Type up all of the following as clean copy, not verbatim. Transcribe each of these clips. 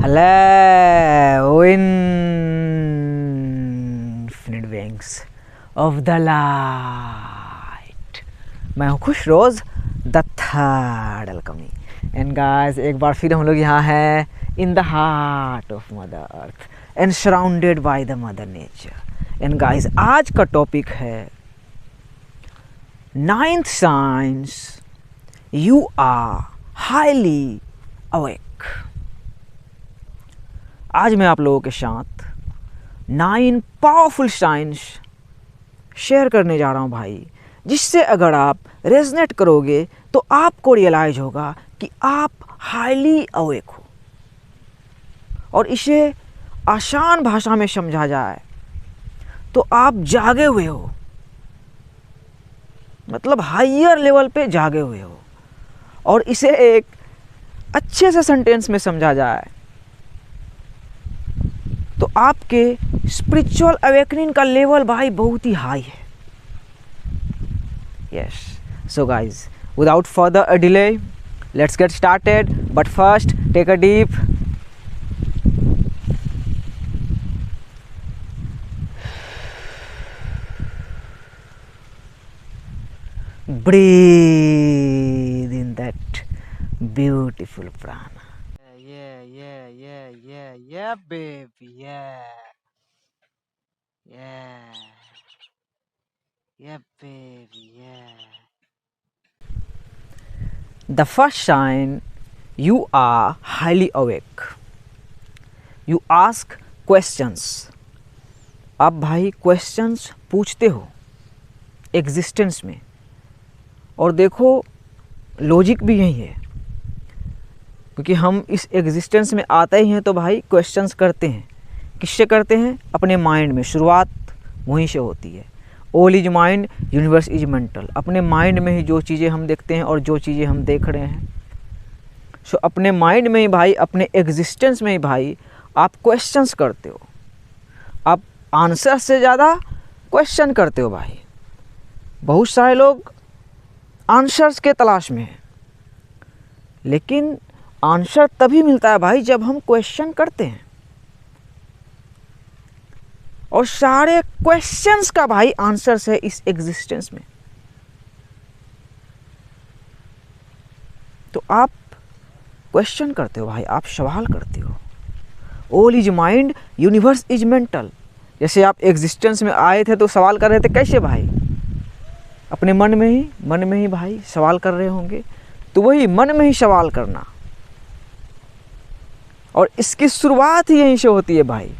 Hello, infinite beings of the light. मैं हूँ खुश रोज़ the third alchemy and guys एक बार फिर हम लोग यहाँ हैं in the heart of mother earth and surrounded by the mother nature. And guys आज का टॉपिक है ninth signs you are highly awake. आज मैं आप लोगों के साथ 9 पावरफुल साइंस शेयर करने जा रहा हूँ भाई, जिससे अगर आप रेजनेट करोगे तो आपको रियलाइज होगा कि आप हाईली अवेक हो। और इसे आसान भाषा में समझा जाए तो आप जागे हुए हो, मतलब हायर लेवल पे जागे हुए हो। और इसे एक अच्छे से सेंटेंस में समझा जाए तो आपके स्पिरिचुअल अवेकनिंग का लेवल भाई बहुत ही हाई है। Yes, so guys without further delay let's get started, but first take a deep breathe in that beautiful prana. Yeah, baby, yeah, baby, yeah. The first sign you are highly awake. You ask questions. आप भाई questions पूछते हो existence में। और देखो logic भी यही है, क्योंकि हम इस एग्जिस्टेंस में आते ही हैं तो भाई क्वेश्चंस करते हैं। किससे करते हैं? अपने माइंड में। शुरुआत वहीं से होती है। All is mind, universe is mental. अपने माइंड में ही जो चीज़ें हम देखते हैं और जो चीज़ें हम देख रहे हैं, सो अपने माइंड में ही भाई, अपने एग्जिस्टेंस में ही भाई आप क्वेश्चंस करते हो। आप आंसर से ज़्यादा क्वेश्चन करते हो भाई। बहुत सारे लोग आंसर्स के तलाश में हैं, लेकिन आंसर तभी मिलता है भाई जब हम क्वेश्चन करते हैं। और सारे क्वेश्चंस का भाई आंसर्स है इस एग्जिस्टेंस में। तो आप क्वेश्चन करते हो भाई, आप सवाल करते हो। All is mind, universe is mental. जैसे आप एग्जिस्टेंस में आए थे तो सवाल कर रहे थे, कैसे भाई? अपने मन में ही भाई सवाल कर रहे होंगे। तो वही मन में ही सवाल करना, और इसकी शुरुआत ही यहीं से होती है भाई।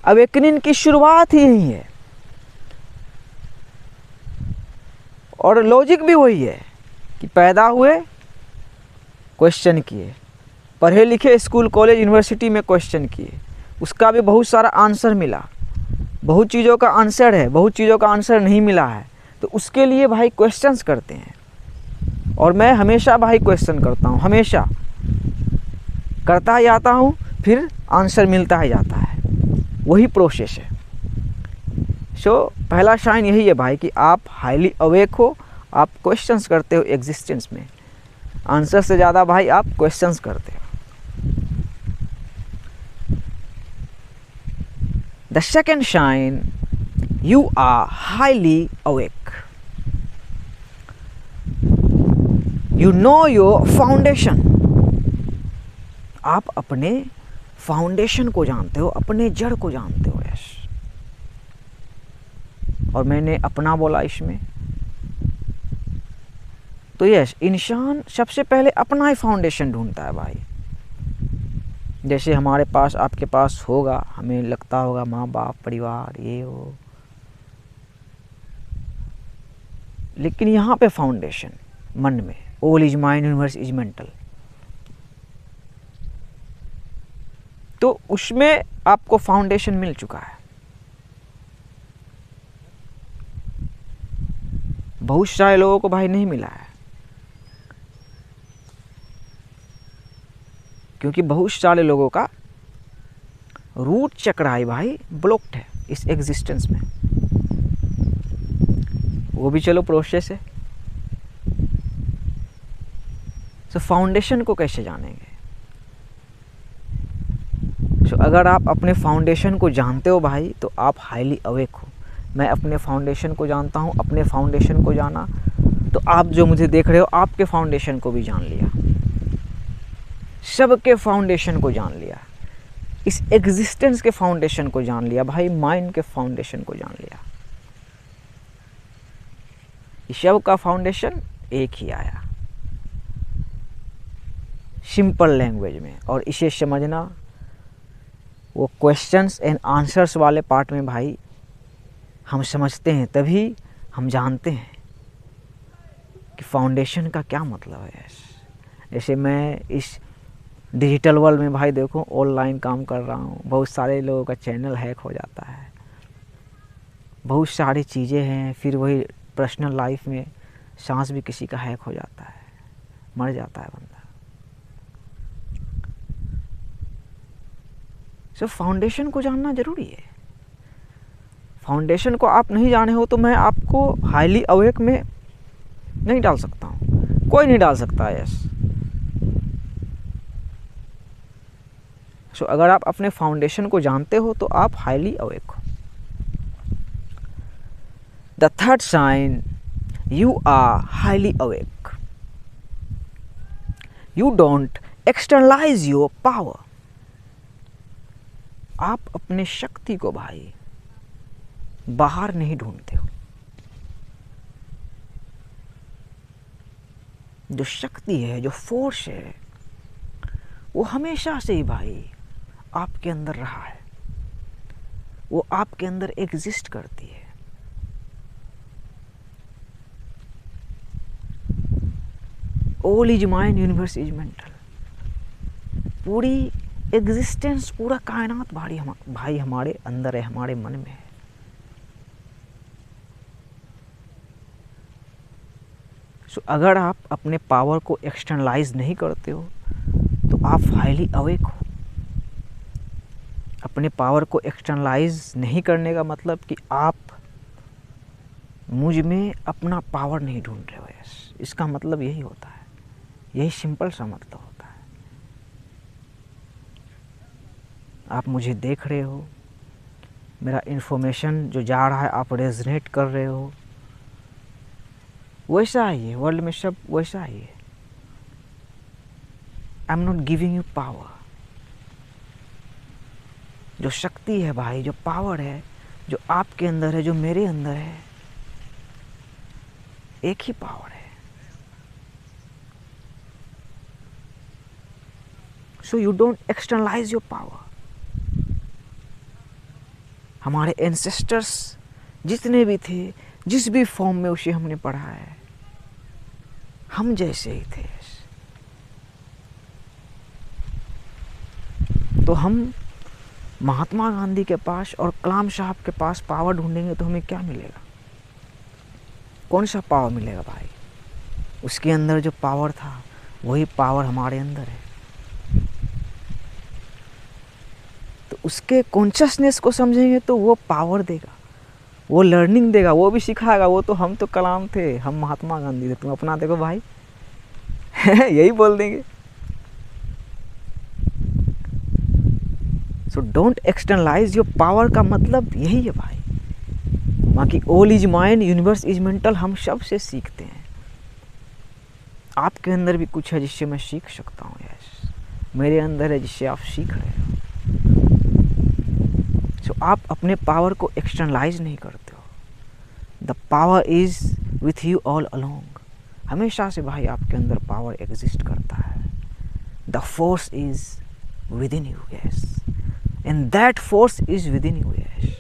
अवेकनिंग की शुरुआत ही यही है। और लॉजिक भी वही है कि पैदा हुए, क्वेश्चन किए, पढ़े लिखे, स्कूल कॉलेज यूनिवर्सिटी में क्वेश्चन किए, उसका भी बहुत सारा आंसर मिला। बहुत चीज़ों का आंसर है, बहुत चीज़ों का आंसर नहीं मिला है, तो उसके लिए भाई क्वेश्चंस करते हैं। और मैं हमेशा भाई क्वेश्चन करता हूँ, हमेशा करता ही आता हूँ, फिर आंसर मिलता ही जाता है। वही प्रोसेस है। सो पहला साइन यही है भाई कि आप हाईली अवेक हो। आप क्वेश्चंस करते हो एग्जिस्टेंस में। आंसर से ज़्यादा भाई आप क्वेश्चंस करते हो। The second sign you are highly awake. You know your foundation. आप अपने फाउंडेशन को जानते हो, अपने जड़ को जानते हो। यस, और मैंने अपना बोला इसमें। तो यस, इंसान सबसे पहले अपना ही फाउंडेशन ढूंढता है भाई। जैसे हमारे पास, आपके पास होगा, हमें लगता होगा माँ बाप, परिवार, ये हो, लेकिन यहाँ पे फाउंडेशन मन में। All is mind, universe is mental. तो उसमें आपको फाउंडेशन मिल चुका है। बहुत सारे लोगों को भाई नहीं मिला है, क्योंकि बहुत सारे लोगों का रूट चक्र है भाई ब्लॉक्ड है इस एग्जिस्टेंस में। वो भी चलो प्रोसेस है। तो फाउंडेशन को कैसे जानेंगे? सो अगर आप अपने फाउंडेशन को जानते हो भाई तो आप हाईली अवेक हो। मैं अपने फाउंडेशन को जानता हूँ, अपने फाउंडेशन को जाना तो आप जो मुझे देख रहे हो आपके फाउंडेशन को भी जान लिया, सबके फाउंडेशन को जान लिया, इस एग्जिस्टेंस के फाउंडेशन को जान लिया भाई, माइंड के फाउंडेशन को जान लिया। सब का फाउंडेशन एक ही आया सिंपल लैंग्वेज में। और इसे समझना वो क्वेश्चंस एंड आंसर्स वाले पार्ट में भाई हम समझते हैं, तभी हम जानते हैं कि फाउंडेशन का क्या मतलब है। जैसे मैं इस डिजिटल वर्ल्ड में भाई देखो ऑनलाइन काम कर रहा हूँ, बहुत सारे लोगों का चैनल हैक हो जाता है, बहुत सारी चीज़ें हैं, फिर वही पर्सनल लाइफ में सांस भी किसी का हैक हो जाता है, मर जाता है बंदा। सो फाउंडेशन को जानना ज़रूरी है। फाउंडेशन को आप नहीं जाने हो तो मैं आपको हाईली अवेक में नहीं डाल सकता हूँ, कोई नहीं डाल सकता है। यस, सो अगर आप अपने फाउंडेशन को जानते हो तो आप हाईली अवेक हो। The third sign, you are highly awake. You don't externalize your power. आप अपने शक्ति को भाई बाहर नहीं ढूंढते हो। जो शक्ति है, जो फोर्स है, वो हमेशा से ही भाई आपके अंदर रहा है, वो आपके अंदर एग्जिस्ट करती है। All is mind, universe is mental. पूरी एग्जिस्टेंस, पूरा कायनात भाई हमारे अंदर है, हमारे मन में है। सो अगर आप अपने पावर को एक्सटर्नलाइज नहीं करते हो तो आप हाईली अवेक हो। अपने पावर को एक्सटर्नलाइज नहीं करने का मतलब कि आप मुझ में अपना पावर नहीं ढूंढ रहे हो। यस, इसका मतलब यही होता है, यही सिंपल सा मतलब होता है। आप मुझे देख रहे हो, मेरा इन्फॉर्मेशन जो जा रहा है आप रेजनेट कर रहे हो, वैसा ही है वर्ल्ड में, सब वैसा ही है। I am not giving you power. जो शक्ति है भाई, जो पावर है, जो आपके अंदर है, जो मेरे अंदर है, एक ही पावर है। So you don't externalise your power. हमारे एंसेस्टर्स जितने भी थे, जिस भी फॉर्म में उसे हमने पढ़ा है, हम जैसे ही थे। तो हम महात्मा गांधी के पास और कलाम साहब के पास पावर ढूंढेंगे तो हमें क्या मिलेगा? कौन सा पावर मिलेगा भाई? उसके अंदर जो पावर था वही पावर हमारे अंदर है। तो उसके कॉन्शियसनेस को समझेंगे तो वो पावर देगा, वो लर्निंग देगा, वो भी सिखाएगा। वो तो हम तो कलाम थे, हम महात्मा गांधी थे, तुम अपना देखो भाई यही बोल देंगे। So don't externalise your power का मतलब यही है भाई। बाकी all is mind, universe is mental, हम सब से सीखते हैं। आपके अंदर भी कुछ है जिससे मैं सीख सकता हूँ। यस, मेरे अंदर है जिससे आप सीख रहे हो। सो आप अपने पावर को एक्सटर्नलाइज नहीं करते हो। The power is with you all along. हमेशा से भाई आपके अंदर पावर एग्जिस्ट करता है। The force is within you. Yes, and that force is within you. Yes,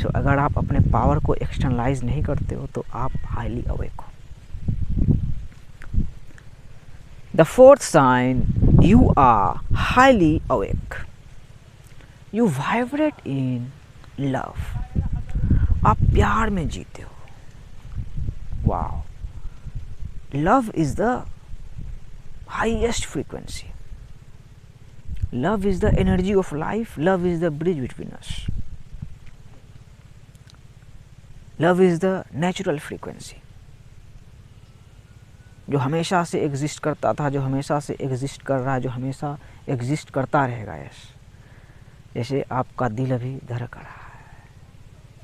so अगर आप अपने पावर को एक्सटर्नलाइज नहीं करते हो तो आप हाईली अवेक हो। The fourth sign, you are highly awake. You vibrate in love. आप प्यार में जीते हो। Wow. Love is the highest frequency. Love is the energy of life. Love is the bridge between us. Love is the natural frequency. जो हमेशा से exist करता था, जो हमेशा से एग्जिस्ट कर रहा है, जो हमेशा एग्जिस्ट करता रहेगा। यस, जैसे आपका दिल अभी धड़क रहा है,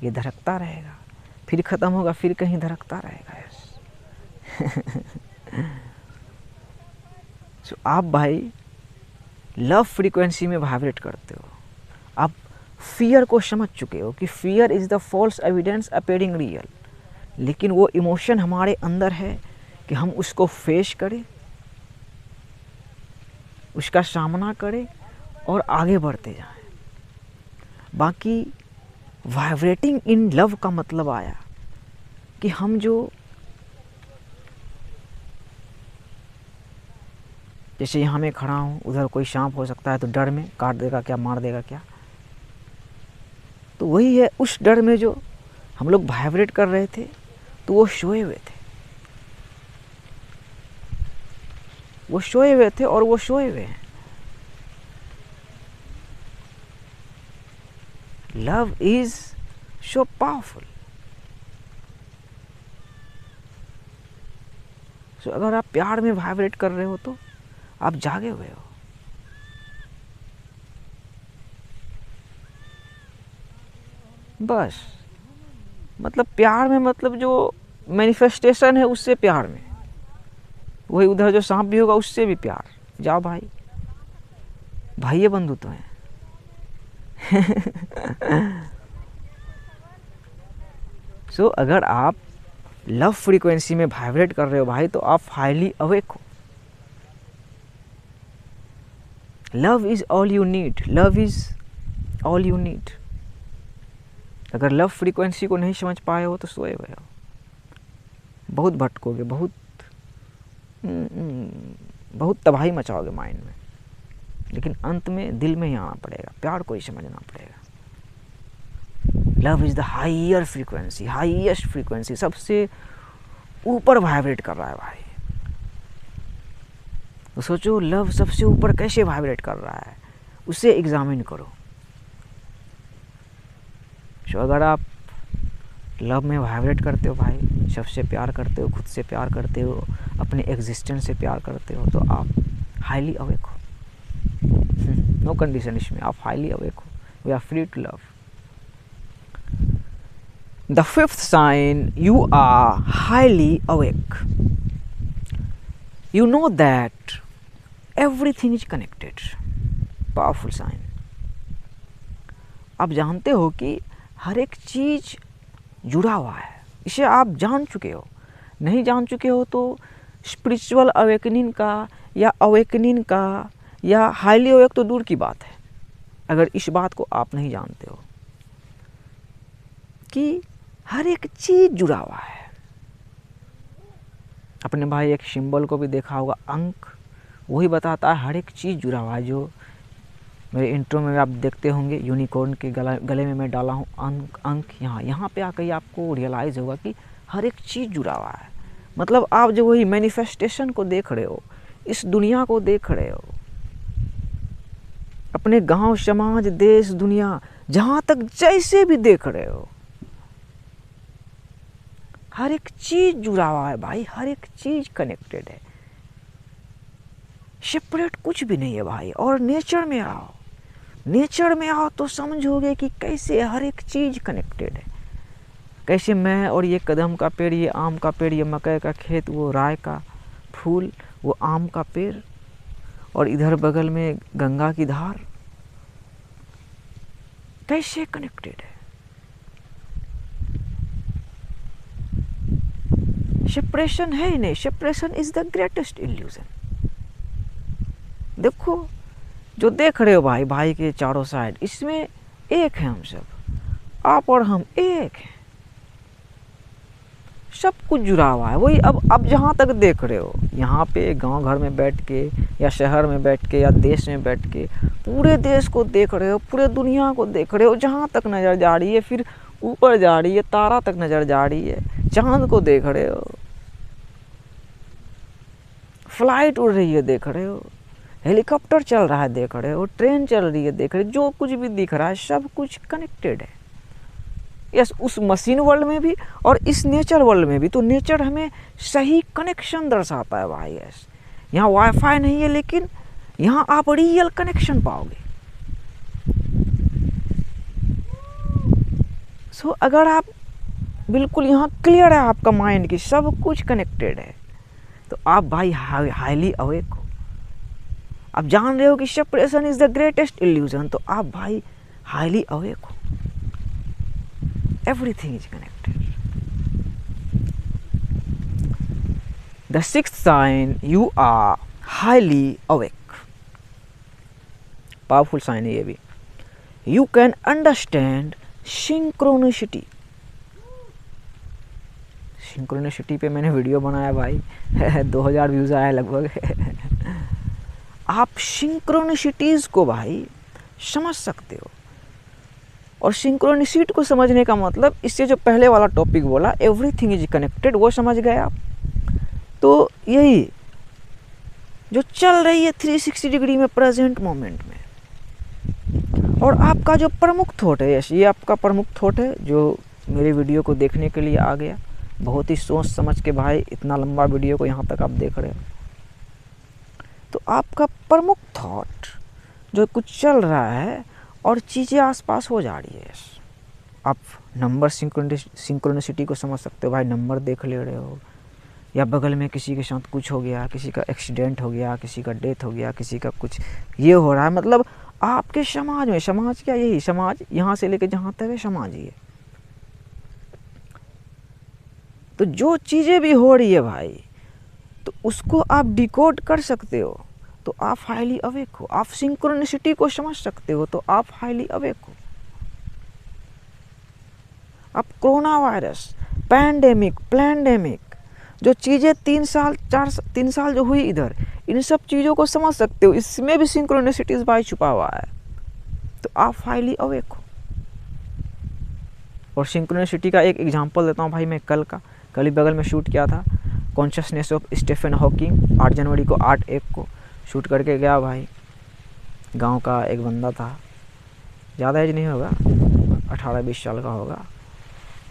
ये धड़कता रहेगा, फिर ख़त्म होगा, फिर कहीं धड़कता रहेगा। यस सो आप भाई लव फ्रीक्वेंसी में वाइब्रेट करते हो। आप फियर को समझ चुके हो कि fear is the false evidence appearing real, लेकिन वो इमोशन हमारे अंदर है कि हम उसको फेस करें, उसका सामना करें और आगे बढ़ते जाएं। बाकी वाइब्रेटिंग इन लव का मतलब आया कि हम जो, जैसे यहाँ मैं खड़ा हूँ, उधर कोई सांप हो सकता है तो डर में काट देगा क्या, मार देगा क्या, तो वही है, उस डर में जो हम लोग वाइब्रेट कर रहे थे तो वो सोए हुए थे, वो सोए हुए थे और वो सोए हुए हैं। Love is so powerful. So अगर आप प्यार में वाइब्रेट कर रहे हो तो आप जागे हुए हो। बस मतलब प्यार में, मतलब जो मैनिफेस्टेशन है उससे प्यार में, वही उधर जो सांप भी होगा उससे भी प्यार। जाओ भाई, भाई बंधु तो हैं। सो अगर आप लव फ्रीक्वेंसी में वाइब्रेट कर रहे हो भाई, तो आप हाईली अवेक हो। Love is all you need, love is all you need. अगर लव फ्रीक्वेंसी को नहीं समझ पाए हो तो सोए हुए हो, बहुत भटकोगे, बहुत तबाही मचाओगे माइंड में, लेकिन अंत में दिल में ही आना पड़ेगा, प्यार को ही समझना पड़ेगा। Love is the higher frequency, highest frequency, सबसे ऊपर वाइब्रेट कर रहा है भाई। तो सोचो लव सबसे ऊपर कैसे वाइब्रेट कर रहा है, उसे एग्जामिन करो। तो अगर आप लव में वाइब्रेट करते हो भाई, सबसे प्यार करते हो, खुद से प्यार करते हो, अपने एग्जिस्टेंस से प्यार करते हो, तो आप हाईली अवेक हो। नो कंडीशन इसमें, आप हाईली अवेक हो। We are free to love. The fifth sign, you are highly awake. You know that everything is connected. Powerful sign. आप जानते हो कि हर एक चीज जुड़ा हुआ है, इसे आप जान चुके हो। नहीं जान चुके हो तो स्पिरिचुअल अवेकनिंग का या अवेकनिंग का या हाईली अवेक तो दूर की बात है, अगर इस बात को आप नहीं जानते हो कि हर एक चीज जुड़ा हुआ है। अपने भाई एक सिंबल को भी देखा होगा, अंक, वही बताता है हर एक चीज़ जुड़ा हुआ है। जो मेरे इंट्रो में आप देखते होंगे, यूनिकॉर्न के गले में मैं डाला हूँ अंक। यहाँ पे आकर आपको रियलाइज़ होगा कि हर एक चीज़ जुड़ा हुआ है। मतलब आप जो वही मैनिफेस्टेशन को देख रहे हो, इस दुनिया को देख रहे हो, अपने गांव, समाज, देश, दुनिया, जहाँ तक जैसे भी देख रहे हो, हर एक चीज जुड़ा हुआ है भाई, हर एक चीज कनेक्टेड है, सेपरेट कुछ भी नहीं है भाई। और नेचर में आओ, नेचर में आओ तो समझोगे कि कैसे हर एक चीज कनेक्टेड है। कैसे मैं और ये कदम का पेड़, ये आम का पेड़, ये मकई का खेत, वो राय का फूल, वो आम का पेड़, और इधर बगल में गंगा की धार, कैसे कनेक्टेड है। सेपरेशन है ही नहीं, separation is the greatest illusion. देखो जो देख रहे हो भाई, भाई के चारों साइड, इसमें एक है हम सब, आप और हम एक हैं, सब कुछ जुड़ा हुआ है। वही अब जहाँ तक देख रहे हो, यहाँ पे गांव घर में बैठ के या शहर में बैठ के या देश में बैठ के पूरे देश को देख रहे हो, पूरे दुनिया को देख रहे हो, जहाँ तक नज़र जा रही है, फिर ऊपर जा रही है, तारा तक नज़र जा रही है, चांद को देख रहे हो, फ्लाइट उड़ रही है देख रहे हो, हेलीकॉप्टर चल रहा है देख रहे हो, ट्रेन चल रही है देख रहे हो, जो कुछ भी दिख रहा है सब कुछ कनेक्टेड है। यस, उस मशीन वर्ल्ड में भी और इस नेचर वर्ल्ड में भी। तो नेचर हमें सही कनेक्शन दर्शाता है भाई। यस, यहाँ वाईफाई नहीं है लेकिन यहाँ आप रियल कनेक्शन पाओगे। सो अगर आप बिल्कुल यहाँ क्लियर है आपका माइंड कि सब कुछ कनेक्टेड है, तो आप भाई हाईली अवेक हो। आप जान रहे हो कि separation is the greatest illusion, तो आप भाई हाईली अवेक हो। Everything is connected. The sixth sign, you are highly awake. Powerful sign है ये भी। You can understand synchronicity. Synchronicity पे मैंने वीडियो बनाया भाई 2000 व्यूज आया लगभग आप सिंक्रोनिसिटीज को भाई समझ सकते हो। और सिंक्रोनिसिटी को समझने का मतलब, इससे जो पहले वाला टॉपिक बोला एवरीथिंग इज कनेक्टेड, वो समझ गए आप। तो यही जो चल रही है 360 डिग्री में प्रेजेंट मोमेंट में। और आपका जो प्रमुख थॉट है, ये आपका प्रमुख थॉट है जो मेरे वीडियो को देखने के लिए आ गया। बहुत ही सोच समझ के भाई इतना लंबा वीडियो को यहाँ तक आप देख रहे हो। तो आपका प्रमुख थॉट जो कुछ चल रहा है और चीज़ें आसपास हो जा रही है। आप नंबर सिंक्रोनिसिटी को समझ सकते हो भाई। नंबर देख ले रहे हो, या बगल में किसी के साथ कुछ हो गया, किसी का एक्सीडेंट हो गया, किसी का डेथ हो गया, किसी का कुछ ये हो रहा है। मतलब आपके समाज में, समाज क्या, यही समाज यहाँ से लेकर जहाँ तक है समाज ही है। तो जो चीज़ें भी हो रही है भाई, तो उसको आप डिकोड कर सकते हो, तो आप हाईली अवेक हो। आप सिंक्रोनिसिटी को समझ सकते हो, तो आप हाईली अवेक हो। आप कोरोना वायरस, पैंडेमिक, प्लैंडेमिक, जो चीज़ें 3 साल जो हुई इधर, इन सब चीज़ों को समझ सकते हो। इसमें भी सिंक्रोनिसिटीज भाई छुपा हुआ है, तो आप हाईली अवेक हो। और सिंक्रोनिसिटी का एक एग्जांपल देता हूँ भाई मैं। कल ही बगल में शूट किया था कॉन्शियसनेस ऑफ स्टीफन हॉकिंग। 8 जनवरी को 8/1 को शूट करके गया भाई। गांव का एक बंदा था, ज़्यादा एज नहीं होगा, 18-20 साल का होगा।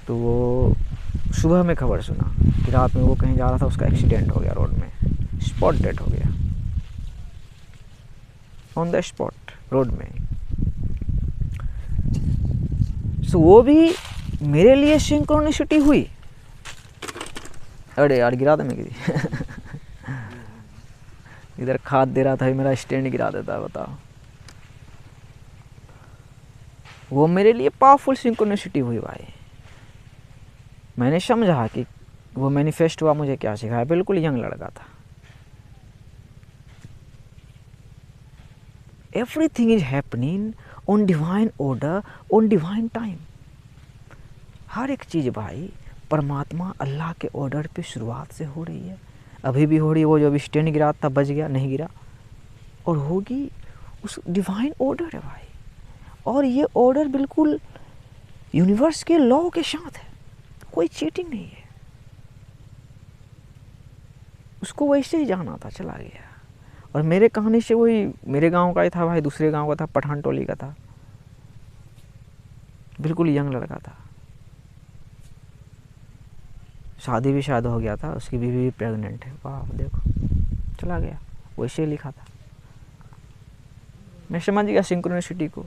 तो वो सुबह में खबर सुना कि रात में वो कहीं जा रहा था, उसका एक्सीडेंट हो गया, रोड में स्पॉट डेड हो गया, ऑन द स्पॉट रोड में। सो वो भी मेरे लिए सिंक्रोनिसिटी हुई। अरे यार गिरा था मैं इधर खाद दे रहा था, मेरा स्टैंड गिरा देता है, बताओ। वो मेरे लिए पावरफुल सिंक्रोनिसिटी हुई भाई। मैंने समझा कि वो मैनिफेस्ट हुआ, मुझे क्या सिखाया। बिल्कुल यंग लड़का था। Everything is happening on divine order, on divine time. हर एक चीज़ भाई परमात्मा अल्लाह के ऑर्डर पे शुरुआत से हो रही है, अभी भी हो रही है। वो जो अभी स्टैंड गिरा था बच गया, नहीं गिरा, और होगी। उस डिवाइन ऑर्डर है भाई। और ये ऑर्डर बिल्कुल यूनिवर्स के लॉ के साथ है, कोई चीटिंग नहीं है। उसको वैसे ही जाना था, चला गया। और मेरे कहानी से वही मेरे गांव का ही था भाई, दूसरे गांव का था, पठान टोली का था, बिल्कुल यंग लड़का था। शादी भी शायद हो गया था, उसकी बीवी भी प्रेग्नेंट है। वाह देखो, चला गया, वैसे ही लिखा था। मैं समझ गया सिंक्रोनिसिटी को।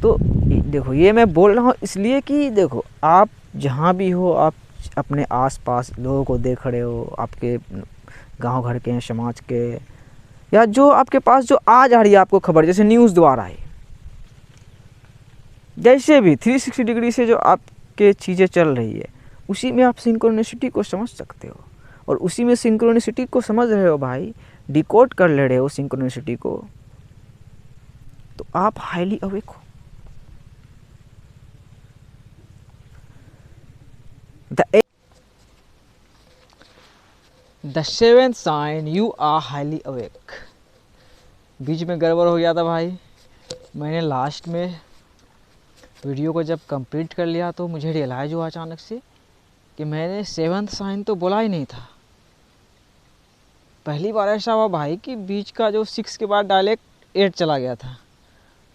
तो देखो ये मैं बोल रहा हूँ इसलिए कि देखो आप जहाँ भी हो, आप अपने आसपास लोगों को देख रहे हो, आपके गांव घर के हैं, समाज के, या जो आपके पास जो आ जा रही है आपको खबर, जैसे न्यूज़ द्वारा है, जैसे भी 360 डिग्री से जो आपके चीज़ें चल रही है, उसी में आप सिंक्रोनिसिटी को समझ सकते हो। और उसी में सिंक्रोनिसिटी को समझ रहे हो भाई, डिकोड कर ले रहे हो सिंक्रोनिसिटी को, तो आप हाईली अवेक हो। The seventh sign, you are highly awake. बीच में गड़बड़ हो गया था भाई। मैंने लास्ट में वीडियो को जब कंप्लीट कर लिया तो मुझे रियलाइज़ हुआ अचानक से कि मैंने 7th साइन तो बोला ही नहीं था। पहली बार ऐसा हुआ भाई कि बीच का जो 6 के बाद डायरेक्ट 8 चला गया था।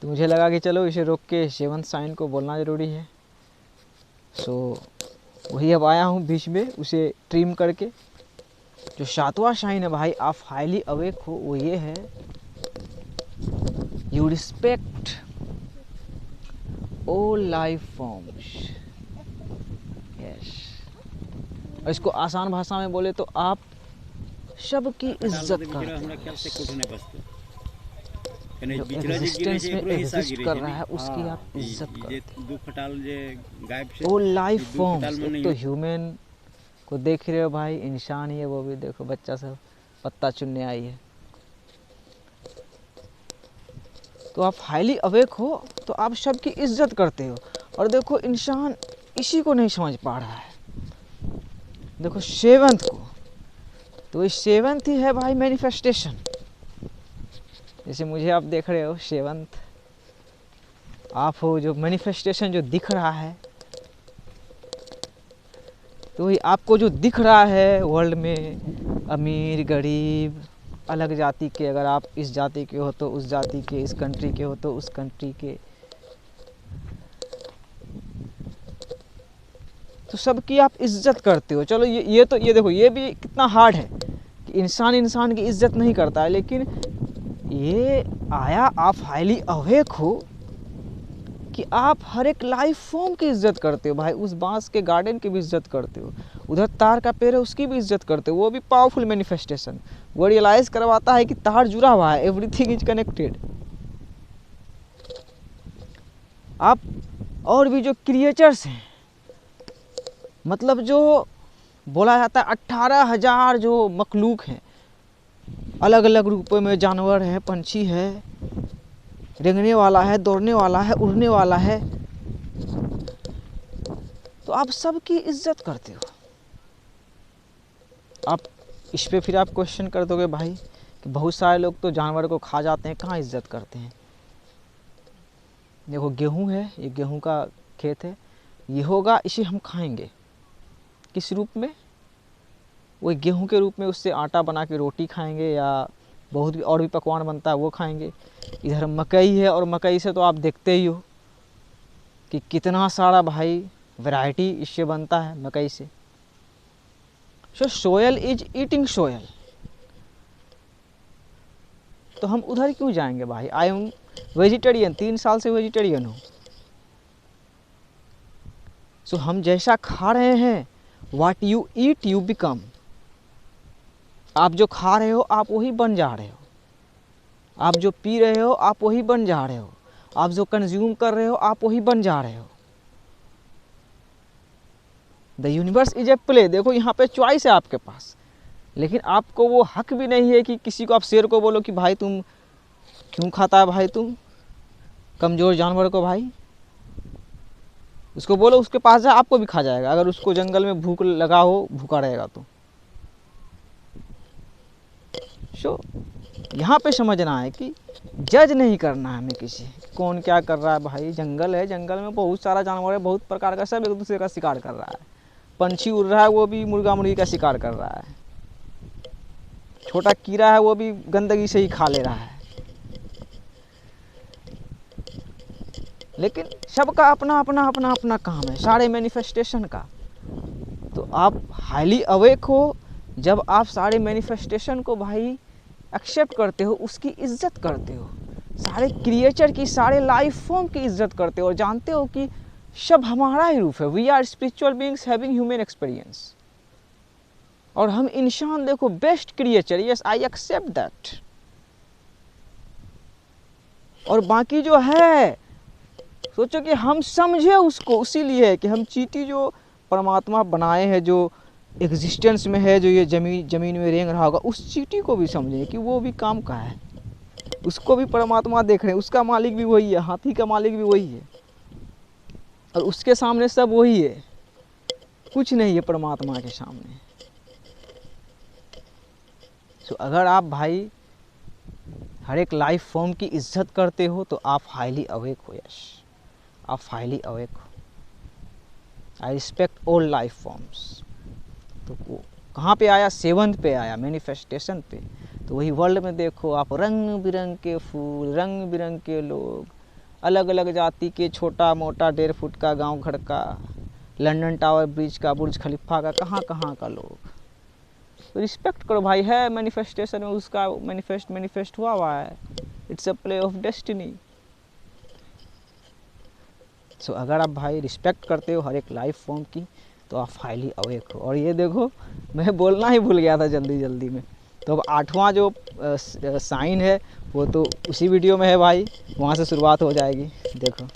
तो मुझे लगा कि चलो इसे रोक के 7th साइन को बोलना ज़रूरी है। सो वही अब आया हूँ बीच में उसे ट्रिम करके। जो 7वां साइन है भाई, आप हाईली अवेक हो, वो ये है, you respect all life forms. Yes, और इसको आसान भाषा में बोले तो आप सबकी इज्जत करते हैं। जो एग्जिस्टेंस में एग्जिस्ट कर रहा है उसकी आप इज्जत करते हैं। ऑल लाइफ फॉर्म्स, एक तो ह्यूमन को देख रहे हो भाई, इंसान ही है वो भी, देखो बच्चा सब पत्ता चुनने आई है। तो आप हाईली अवेक हो तो आप सबकी इज्जत करते हो। और देखो इंसान इसी को नहीं समझ पा रहा है, देखो 7th को, तो ये 7th ही है भाई मैनिफेस्टेशन। जैसे मुझे आप देख रहे हो 7th आप हो, जो मैनिफेस्टेशन जो दिख रहा है, तो वही आपको जो दिख रहा है वर्ल्ड में, अमीर गरीब अलग जाति के, अगर आप इस जाति के हो तो उस जाति के, इस कंट्री के हो तो उस कंट्री के, तो सबकी आप इज्जत करते हो। चलो ये तो ये देखो, ये भी कितना हार्ड है कि इंसान इंसान की इज्जत नहीं करता है, लेकिन ये आया आप हाईली अवेक हो कि आप हर एक लाइफ फॉर्म की इज्जत करते हो भाई। उस बांस के गार्डन की भी इज्जत करते हो, उधर तार का पेड़ है उसकी भी इज्जत करते हो। वो भी पावरफुल मैनिफेस्टेशन, वो रियलाइज करवाता है कि तार जुड़ा हुआ है, एवरीथिंग इज कनेक्टेड। आप और भी जो क्रिएचर्स हैं, मतलब जो बोला जाता है 18,000 जो मखलूक हैं, अलग अलग रूपों में, जानवर है, पंछी है, रेंगने वाला है, दौड़ने वाला है, उड़ने वाला है, तो आप सबकी इज्जत करते हो। आप इस पे फिर आप क्वेश्चन कर दोगे भाई कि बहुत सारे लोग तो जानवर को खा जाते हैं, कहाँ इज्जत करते हैं। देखो गेहूं है, ये गेहूं का खेत है, ये होगा, इसे हम खाएंगे किस रूप में, वही गेहूं के रूप में, उससे आटा बना के रोटी खाएंगे, या बहुत भी और भी पकवान बनता है वो खाएंगे। इधर मकई है, और मकई से तो आप देखते ही हो कि कितना सारा भाई वैरायटी इससे बनता है मकई से। सो सोयल इज ईटिंग सोयल। तो हम उधर क्यों जाएंगे भाई। आई एम वेजिटेरियन, 3 साल से वेजिटेरियन हूँ। सो हम जैसा खा रहे हैं, what you eat you become. आप जो खा रहे हो आप वही बन जा रहे हो, आप जो पी रहे हो आप वही बन जा रहे हो, आप जो कंज्यूम कर रहे हो आप वही बन जा रहे हो। The universe is a play. देखो यहाँ पे चॉइस है आपके पास, लेकिन आपको वो हक भी नहीं है कि किसी को आप शेर को बोलो कि भाई तुम क्यों खाता है भाई, तुम कमज़ोर जानवर को भाई, उसको बोलो उसके पास जाए, आपको भी खा जाएगा। अगर उसको जंगल में भूख लगा हो, भूखा रहेगा तो। सो यहाँ पे समझना है कि जज नहीं करना है हमें किसी, कौन क्या कर रहा है भाई। जंगल है, जंगल में बहुत सारा जानवर है, बहुत प्रकार का, सब एक दूसरे का शिकार कर रहा है। पंछी उड़ रहा है, वो भी मुर्गा मुर्गी का शिकार कर रहा है। छोटा कीड़ा है, वो भी गंदगी से ही खा ले रहा है। लेकिन सबका अपना अपना अपना अपना काम है, सारे मैनिफेस्टेशन का। तो आप हाईली अवेक हो जब आप सारे मैनिफेस्टेशन को भाई एक्सेप्ट करते हो, उसकी इज्जत करते हो, सारे क्रिएचर की, सारे लाइफ फॉर्म की इज्जत करते हो, और जानते हो कि सब हमारा ही रूप है। We are spiritual beings having human experience. और हम इंसान देखो best creature, yes I accept that. और बाकी जो है सोचो कि हम समझे उसको, इसीलिए कि हम चींटी जो परमात्मा बनाए हैं, जो एग्जिस्टेंस में है, जो ये जमीन में रेंग रहा होगा, उस चींटी को भी समझे कि वो भी काम का है, उसको भी परमात्मा देख रहे हैं, उसका मालिक भी वही है, हाथी का मालिक भी वही है, और उसके सामने सब वही है, कुछ नहीं है परमात्मा के सामने। तो अगर आप भाई हर एक लाइफ फॉर्म की इज्जत करते हो तो आप हाईली अवेक हो। यस, आप हाईली अवेक हो। I respect all life forms. तो वो कहाँ पे आया, 7th पे आया, मैनिफेस्टेशन पे। तो वही वर्ल्ड में देखो आप, रंग बिरंग के फूल, रंग बिरंग के लोग, अलग अलग जाति के, छोटा मोटा 1.5 फुट का गांव घर का, लंदन टावर ब्रिज का, बुर्ज खलीफा का, कहाँ कहाँ का लोग। तो रिस्पेक्ट करो भाई, है मैनिफेस्टेशन में उसका मैनिफेस्ट हुआ है। It's a play of destiny. So अगर आप भाई रिस्पेक्ट करते हो हर एक लाइफ फॉर्म की, तो आप हाईली अवेक हो। और ये देखो, मैं बोलना ही भूल गया था जल्दी में। तो अब 8वां जो साइन है वो तो उसी वीडियो में है भाई, वहाँ से शुरुआत हो जाएगी। देखो,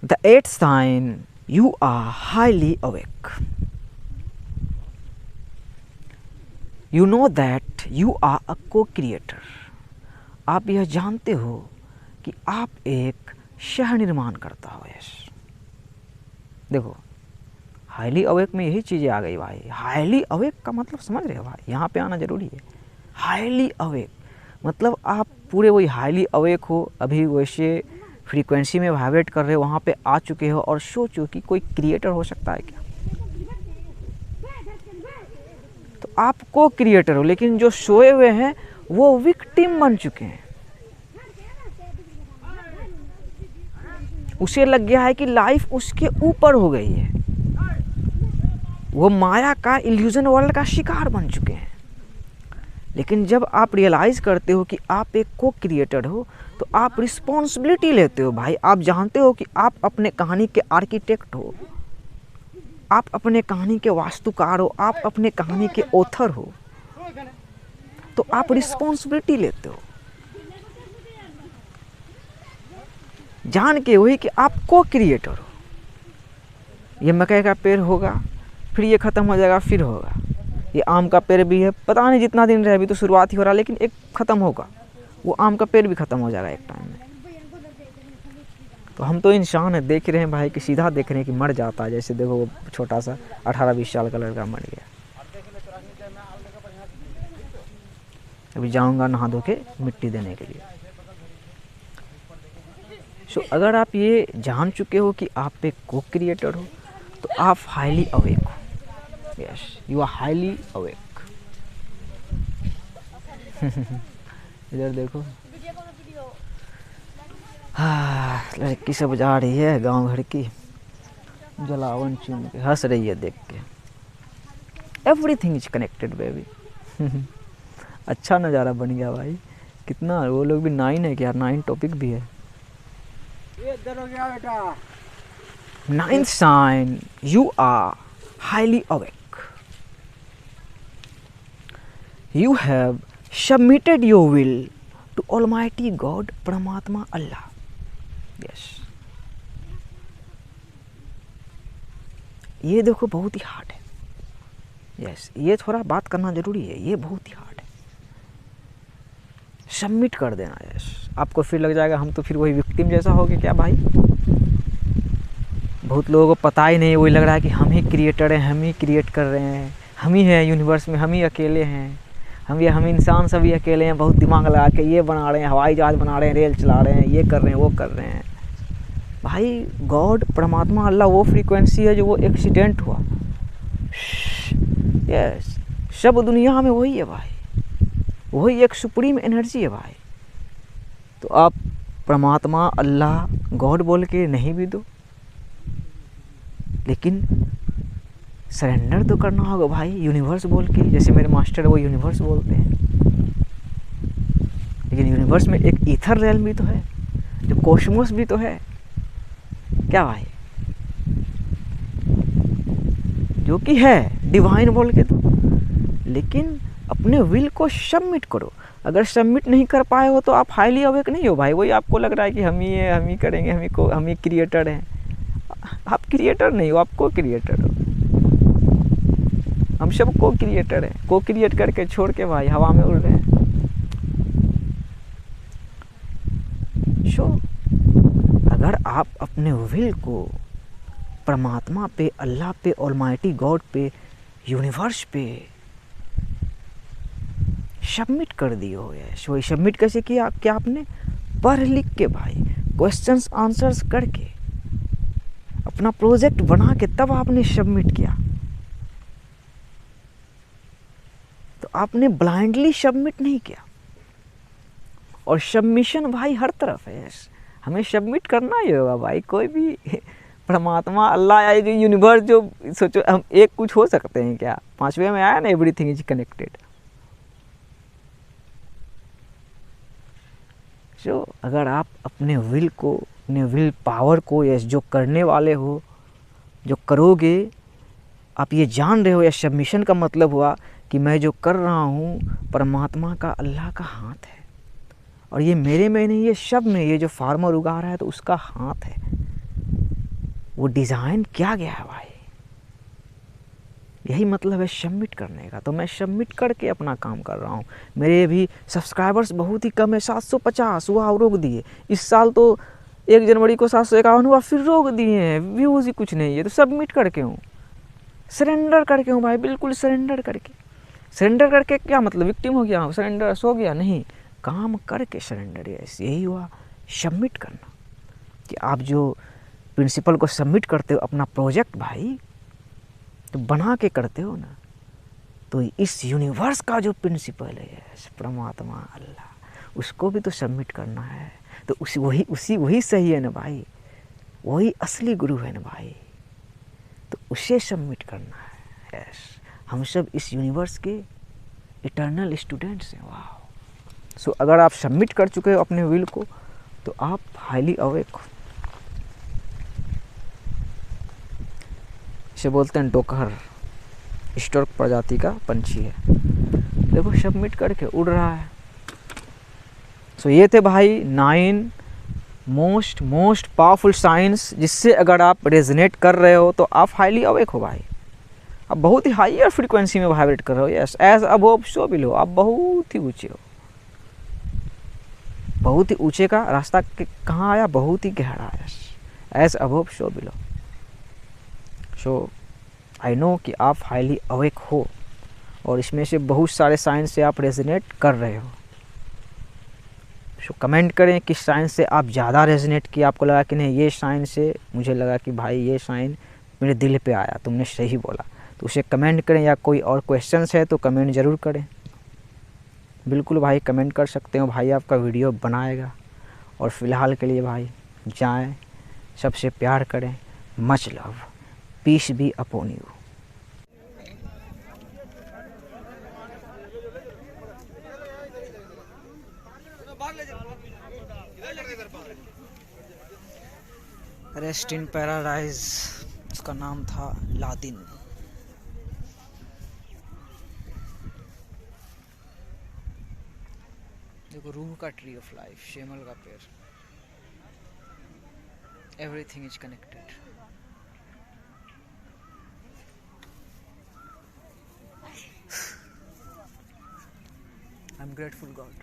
the 8th sign, you are highly awake. You know that you are a co creator. आप यह जानते हो कि आप एक शहर निर्माण करता हो। यस, देखो हाईली अवेक में यही चीज़ें आ गई भाई। हाईली अवेक का मतलब समझ रहे हो भाई, यहाँ पे आना ज़रूरी है। हाईली अवेक मतलब आप पूरे वही हाईली अवेक हो, अभी वैसे फ्रीक्वेंसी में वाइब्रेट कर रहे हो, वहाँ पे आ चुके हो और सोचो कि कोई क्रिएटर हो सकता है क्या। तो आप को क्रिएटर हो, लेकिन जो सोए हुए हैं वो विक्टिम बन चुके हैं। उसे लग गया है कि लाइफ उसके ऊपर हो गई है, वो माया का इल्यूजन वर्ल्ड का शिकार बन चुके हैं। लेकिन जब आप रियलाइज़ करते हो कि आप एक को क्रिएटर हो, तो आप रिस्पॉन्सिबिलिटी लेते हो भाई। आप जानते हो कि आप अपने कहानी के आर्किटेक्ट हो, आप अपने कहानी के वास्तुकार हो, आप अपने कहानी के ऑथर हो। तो आप रिस्पॉन्सिबिलिटी लेते हो जान के वही कि आप को क्रिएटर हो। ये मकई का पेड़ होगा, फिर ये ख़त्म हो जाएगा, फिर होगा। ये आम का पेड़ भी है, पता नहीं जितना दिन रहे, अभी तो शुरुआत ही हो रहा है, लेकिन एक ख़त्म होगा। वो आम का पेड़ भी ख़त्म हो जाएगा एक टाइम में। तो हम तो इंसान है, देख रहे हैं भाई कि सीधा देख रहे हैं कि मर जाता है। जैसे देखो वो छोटा सा 18-20 साल का लड़का मर गया। अभी जाऊंगा नहा धो के मिट्टी देने के लिए। सो अगर आप ये जान चुके हो कि आप एक को क्रिएटर हो, तो आप हाईली अवेक हो। Yes, you are highly awake. इधर देखो, हाँ लड़की सब जा रही है गांव घर की, जलावन चुन के हंस रही है देख के। Everything is connected baby. अच्छा नज़ारा बन गया भाई। कितना वो लोग भी 9 है क्या, 9 टॉपिक भी है। 9th sign, you are highly awake. You have submitted your will to Almighty God, Paramatma Allah. Yes. ये देखो बहुत ही हार्ड है। यस, ये थोड़ा बात करना जरूरी है, ये बहुत ही हार्ड है। सबमिट कर देना। यस, आपको फिर लग जाएगा हम तो फिर वही विक्टिम जैसा हो गया क्या भाई। बहुत लोगों को पता ही नहीं, वही लग रहा है कि हम ही क्रिएटर हैं, हम ही क्रिएट कर रहे हैं, हम ही हैं यूनिवर्स में, हम ही अकेले हैं, हम इंसान सभी अकेले हैं। बहुत दिमाग लगा के ये बना रहे हैं, हवाई जहाज़ बना रहे हैं, रेल चला रहे हैं, ये कर रहे हैं, वो कर रहे हैं। भाई गॉड, परमात्मा, अल्लाह वो फ्रीक्वेंसी है जो वो एक्सीडेंट हुआ। यस, सब दुनिया में वही है भाई, वही एक सुप्रीम एनर्जी है भाई। तो आप परमात्मा, अल्लाह, गॉड बोल के नहीं भी दो, लेकिन सरेंडर तो करना होगा भाई यूनिवर्स बोल के। जैसे मेरे मास्टर वो यूनिवर्स बोलते हैं, लेकिन यूनिवर्स में एक ईथर रेल भी तो है, जो कॉस्मोस भी तो है क्या भाई, जो कि है डिवाइन बोल के। तो लेकिन अपने विल को सबमिट करो। अगर सबमिट नहीं कर पाए हो तो आप हाईली अवेक नहीं हो भाई। वही आपको लग रहा है कि हम ही है, हम ही करेंगे, हम ही क्रिएटर हैं। आप क्रिएटर नहीं हो, आप को क्रिएटर हो। हम सब को क्रिएटर हैं, को क्रिएट करके छोड़ के भाई हवा में उड़ रहे हैं। सो अगर आप अपने विल को परमात्मा पे, अल्लाह पे, ऑलमाइटी गॉड पे, यूनिवर्स पे सबमिट कर दिए हो। वही सबमिट कैसे किया, क्या आपने पढ़ लिख के भाई, क्वेश्चंस आंसर्स करके, अपना प्रोजेक्ट बना के तब आपने सबमिट किया। तो आपने ब्लाइंडली सबमिट नहीं किया। और सबमिशन भाई हर तरफ है। हमें सबमिट करना ही होगा भाई। कोई भी परमात्मा, अल्लाह या यूनिवर्स जो, सोचो हम एक कुछ हो सकते हैं क्या? पांचवें में आया ना, एवरीथिंग इज कनेक्टेड। जो अगर आप अपने विल को, अपने विल पावर को, या जो करने वाले हो, जो करोगे, आप ये जान रहे हो, या सबमिशन का मतलब हुआ कि मैं जो कर रहा हूँ परमात्मा का, अल्लाह का हाथ है, और ये मेरे में नहीं, ये सब में, ये जो फार्मर उगा रहा है तो उसका हाथ है, वो डिज़ाइन किया गया है भाई। यही मतलब है सबमिट करने का। तो मैं सबमिट करके अपना काम कर रहा हूँ। मेरे भी सब्सक्राइबर्स बहुत ही कम है, 750 हुआ और रोक दिए। इस साल तो 1 जनवरी को 751 हुआ, फिर रोक दिए हैं, व्यूज़ ही कुछ नहीं है। तो सबमिट करके हूँ, सरेंडर करके हूँ भाई, बिल्कुल सरेंडर करके। सरेंडर करके क्या मतलब विक्टिम हो गया हूँ, सरेंडर सो गया? नहीं, काम करके सरेंडर। यही हुआ सबमिट करना, कि आप जो प्रिंसिपल को सबमिट करते हो अपना प्रोजेक्ट भाई, तो बना के करते हो ना, तो इस यूनिवर्स का जो प्रिंसिपल है, परमात्मा अल्लाह, उसको भी तो सबमिट करना है। तो वही सही है ना भाई, वही असली गुरु है ना भाई, तो उसे सबमिट करना है। यस, हम सब इस यूनिवर्स के इटर्नल स्टूडेंट्स हैं। वाह। सो अगर आप सबमिट कर चुके हो अपने विल को, तो आप हाईली अवेक हो। इसे बोलते हैं डोकहर, स्टोर्क प्रजाति का पंछी है। देखो सबमिट करके उड़ रहा है। सो ये थे भाई 9 मोस्ट पावरफुल साइंस, जिससे अगर आप रेजोनेट कर रहे हो तो आप हाईली अवेक हो भाई। आप बहुत ही हाईयर फ्रीक्वेंसी में वाइब्रेट कर रहे हो। Yes, as above so below, आप बहुत ही ऊंचे हो। बहुत ही ऊंचे का रास्ता कहाँ आया? बहुत ही गहरा। Yes, as above so below. So I know कि आप हाईली अवेक हो, और इसमें से बहुत सारे साइंस से आप रेजोनेट कर रहे हो। सो कमेंट करें किस साइन से आप ज़्यादा रेजोनेट किया, आपको लगा कि नहीं ये साइन से मुझे लगा कि भाई ये साइन मेरे दिल पे आया, तुमने सही बोला, तो उसे कमेंट करें। या कोई और क्वेश्चंस है तो कमेंट ज़रूर करें। बिल्कुल भाई कमेंट कर सकते हो, भाई आपका वीडियो बनाएगा। और फ़िलहाल के लिए भाई जाएं, सबसे प्यार करें, much love, peace be upon you. Rest in paradise, उसका नाम था लादिन। देखो रूह का ट्री ऑफ लाइफ, शेमल का पेड़। Everything is connected. I am grateful God.